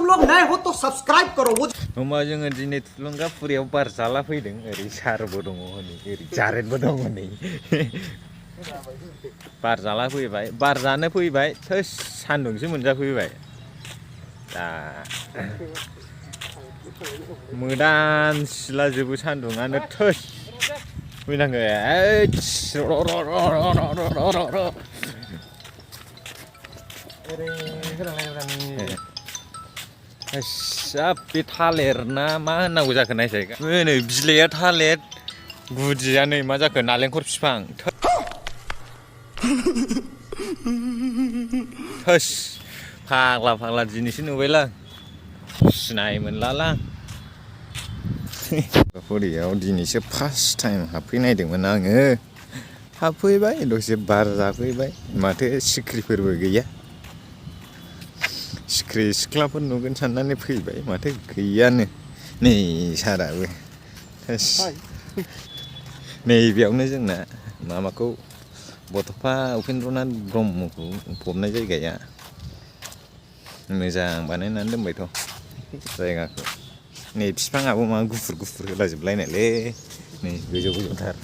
तुम लोग नए हो तो सब्सक्राइब करो वो होमबा जोङो दिनै थुलुंगाफुरियाव बार जाला फैदों ओरै सारबो दङ हनै ओरै जारेदबो दङ नै बार जाला फैबाय बार जानो फैबाय थोस सान्दुंसो मोनजाफैबाय दा मोदान सिलाजोबो सान्दुङानो थोस फैनांगौ हाब बे थालिर ना मा होननांगौ जाखो नायसाय नै बिलाइया थालिर गुदिया नै मा जाखो नालेंखर बिफां थोस फाग्ला फाग्ला दिनैसो नुबायलां सिनाय मोनलालां थुलुंगाफुरियाव दिनैसो फार्स्ट टाइम हाबफैनायदोंमोन आङो हाबफैबाय दसे बार जाफैबाय माथो सिख्रिफोरबो गैया सिख्रि सिख्लाफोर नुगोन साननानै फैबाय माथो गैयानो नै साराबो नैबेयावनो जोंना माबाखौ बड'फा उपेन्द्रनाथ ब्रह्मखौ फबनाय जायगाया मोजां बानायनानै दोनबायथ' जायगाखौ नै बिफाङाबो मा गुफुर गुफुर होलाजोबलायनायलै नै गोजौ गोजौथार